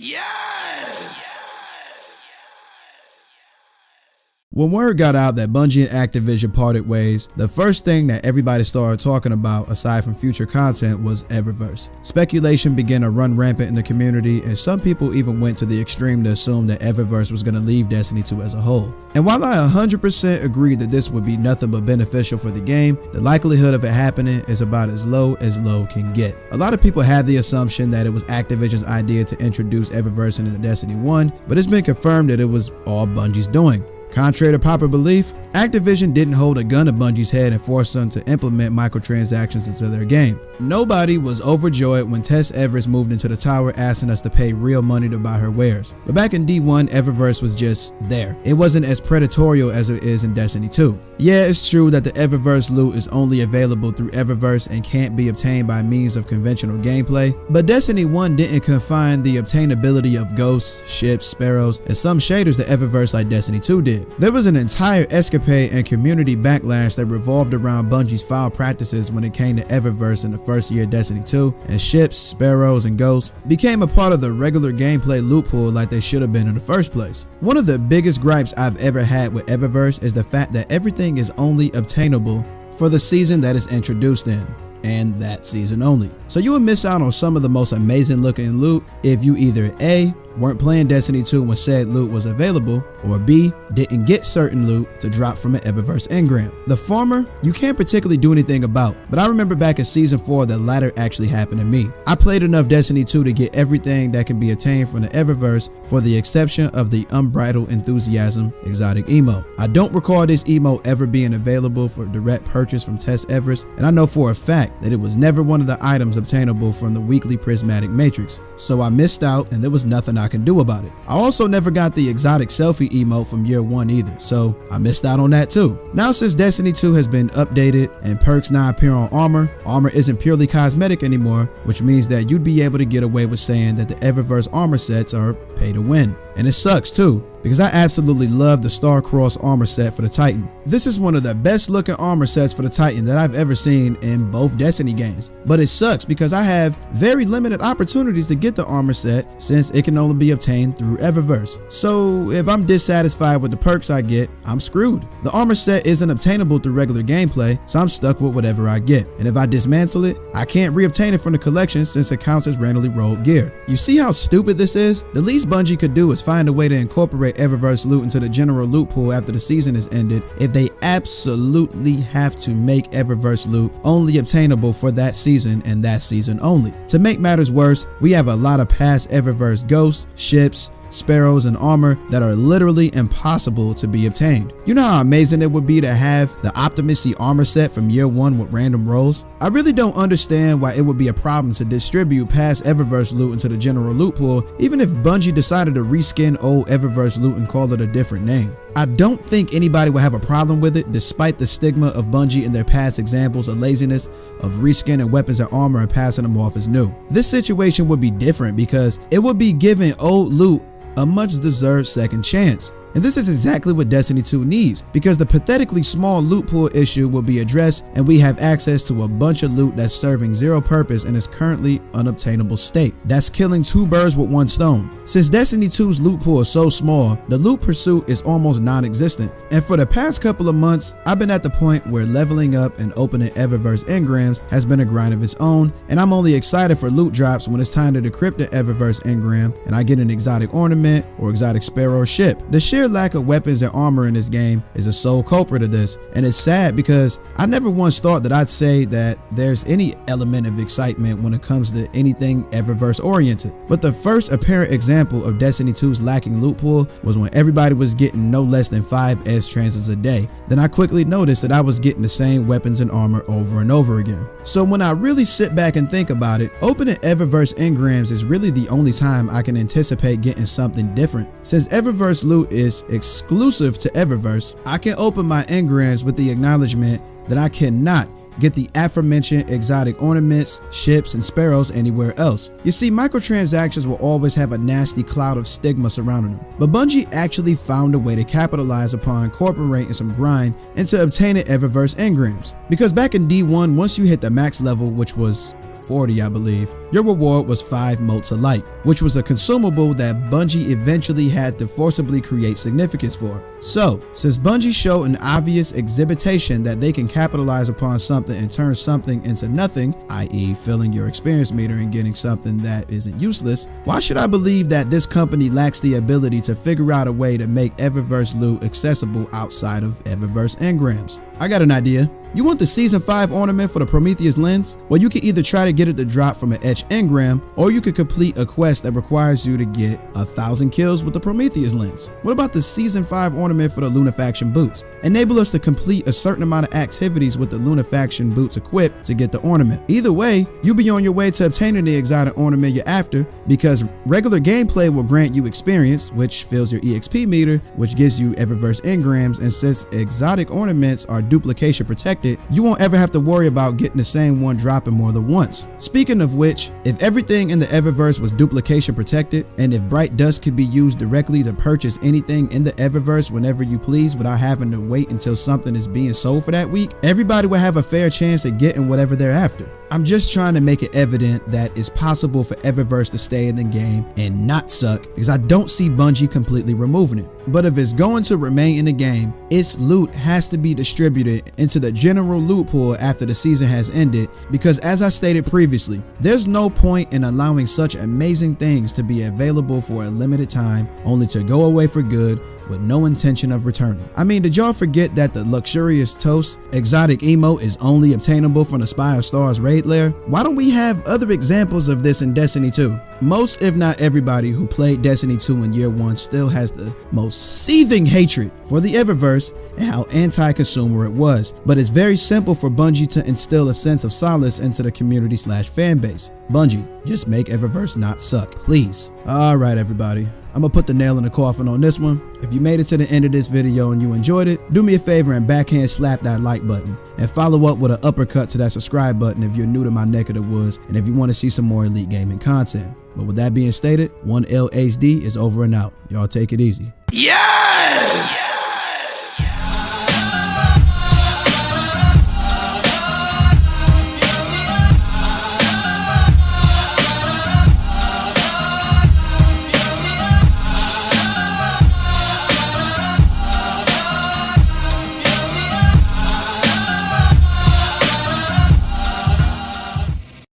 Yes! When word got out that Bungie and Activision parted ways, the first thing that everybody started talking about, aside from future content, was Eververse. Speculation began to run rampant in the community, and some people even went to the extreme to assume that Eververse was going to leave Destiny 2 as a whole. And while I 100% agree that this would be nothing but beneficial for the game, the likelihood of it happening is about as low can get. A lot of people had the assumption that it was Activision's idea to introduce Eververse into Destiny 1, but it's been confirmed that it was all Bungie's doing. Contrary to popular belief, Activision didn't hold a gun to Bungie's head and force them to implement microtransactions into their game. Nobody was overjoyed when Tess Everest moved into the tower asking us to pay real money to buy her wares. But back in D1, Eververse was just there. It wasn't as predatory as it is in Destiny 2. Yeah, it's true that the Eververse loot is only available through Eververse and can't be obtained by means of conventional gameplay, but Destiny 1 didn't confine the obtainability of ghosts, ships, sparrows, and some shaders to Eververse like Destiny 2 did. There was an entire escapade and community backlash that revolved around Bungie's foul practices when it came to Eververse in the first year of Destiny 2, and ships, sparrows, and ghosts became a part of the regular gameplay loot pool like they should have been in the first place. One of the biggest gripes I've ever had with Eververse is the fact that everything is only obtainable for the season that it's introduced in, and that season only. So you would miss out on some of the most amazing looking loot if you either A, weren't playing Destiny 2 when said loot was available, or B, didn't get certain loot to drop from an Eververse engram. The former, you can't particularly do anything about, but I remember back in season 4 the latter actually happened to me. I played enough Destiny 2 to get everything that can be attained from the Eververse for the exception of the Unbridled Enthusiasm exotic emo. I don't recall this emo ever being available for direct purchase from Tess Everest, and I know for a fact that it was never one of the items obtainable from the weekly prismatic matrix, so I missed out and there was nothing I can do about it. I also never got the exotic selfie emote from year 1 either, so I missed out on that too. Now since Destiny 2 has been updated and perks now appear on armor isn't purely cosmetic anymore, which means that you'd be able to get away with saying that the Eververse armor sets are pay to win. And it sucks too, because I absolutely love the Star-Crossed armor set for the Titan. This is one of the best looking armor sets for the Titan that I've ever seen in both Destiny games. But it sucks because I have very limited opportunities to get the armor set since it can only be obtained through Eververse. So if I'm dissatisfied with the perks I get, I'm screwed. The armor set isn't obtainable through regular gameplay, so I'm stuck with whatever I get. And if I dismantle it, I can't reobtain it from the collection since it counts as randomly rolled gear. You see how stupid this is? The least Bungie could do is find a way to incorporate Eververse loot into the general loot pool after the season is ended if they absolutely have to make Eververse loot only obtainable for that season and that season only. To make matters worse, we have a lot of past Eververse ghosts, ships, sparrows, and armor that are literally impossible to be obtained. You know how amazing it would be to have the Optimacy armor set from year 1 with random rolls? I really don't understand why it would be a problem to distribute past Eververse loot into the general loot pool, even if Bungie decided to reskin old Eververse loot and call it a different name. I don't think anybody would have a problem with it, despite the stigma of Bungie in their past examples of laziness of reskinning weapons and armor and passing them off as new. This situation would be different because it would be giving old loot a much deserved second chance. And this is exactly what Destiny 2 needs, because the pathetically small loot pool issue will be addressed and we have access to a bunch of loot that's serving zero purpose in its currently unobtainable state. That's killing 2 birds with 1 stone. Since Destiny 2's loot pool is so small, the loot pursuit is almost non-existent. And for the past couple of months, I've been at the point where leveling up and opening Eververse engrams has been a grind of its own, and I'm only excited for loot drops when it's time to decrypt the Eververse engram and I get an exotic ornament or exotic sparrow ship. The sheer lack of weapons and armor in this game is a sole culprit of this, and it's sad because I never once thought that I'd say that there's any element of excitement when it comes to anything Eververse oriented. But the first apparent example of Destiny 2's lacking loot pool was when everybody was getting no less than 5 S-transits a day. Then I quickly noticed that I was getting the same weapons and armor over and over again. So when I really sit back and think about it, opening Eververse engrams is really the only time I can anticipate getting something different. Since Eververse loot is exclusive to Eververse, I can open my engrams with the acknowledgement that I cannot get the aforementioned exotic ornaments, ships, and sparrows anywhere else. You see, microtransactions will always have a nasty cloud of stigma surrounding them, but Bungie actually found a way to capitalize upon incorporating some grind into obtaining Eververse engrams. Because back in D1, once you hit the max level, which was 40 I believe. Your reward was 5 motes of light, which was a consumable that Bungie eventually had to forcibly create significance for. So, since Bungie showed an obvious exhibition that they can capitalize upon something and turn something into nothing, i.e. filling your experience meter and getting something that isn't useless, why should I believe that this company lacks the ability to figure out a way to make Eververse loot accessible outside of Eververse engrams? I got an idea. You want the Season 5 ornament for the Prometheus lens? Well, you can either try to get it to drop from an etched engram, or you could complete a quest that requires you to get 1,000 kills with the Prometheus lens. What about the Season 5 ornament for the Lunafaction boots? Enable us to complete a certain amount of activities with the Lunafaction boots equipped to get the ornament. Either way, you'll be on your way to obtaining the exotic ornament you're after, because regular gameplay will grant you experience, which fills your EXP meter, which gives you Eververse engrams, and since exotic ornaments are duplication protected, you won't ever have to worry about getting the same one dropping more than once. Speaking of which, if everything in the Eververse was duplication protected, and if Bright Dust could be used directly to purchase anything in the Eververse whenever you please without having to wait until something is being sold for that week, everybody will have a fair chance at getting whatever they're after. I'm just trying to make it evident that it's possible for Eververse to stay in the game and not suck, because I don't see Bungie completely removing it. But if it's going to remain in the game, its loot has to be distributed into the general loot pool after the season has ended, because as I stated previously, there's no point in allowing such amazing things to be available for a limited time only to go away for good with no intention of returning. I mean, did y'all forget that the luxurious toast exotic emote is only obtainable from the Spy of Stars raid lair? Why don't we have other examples of this in Destiny 2? Most, if not everybody, who played Destiny 2 in year 1 still has the most seething hatred for the Eververse and how anti-consumer it was, but it's very simple for Bungie to instill a sense of solace into the community/fan base. Bungie, just make Eververse not suck, please. Alright everybody, I'm gonna put the nail in the coffin on this one. If you made it to the end of this video and you enjoyed it, do me a favor and backhand slap that like button and follow up with an uppercut to that subscribe button if you're new to my neck of the woods and if you want to see some more elite gaming content. But with that being stated, 1LHD is over and out. Y'all take it easy. Yes!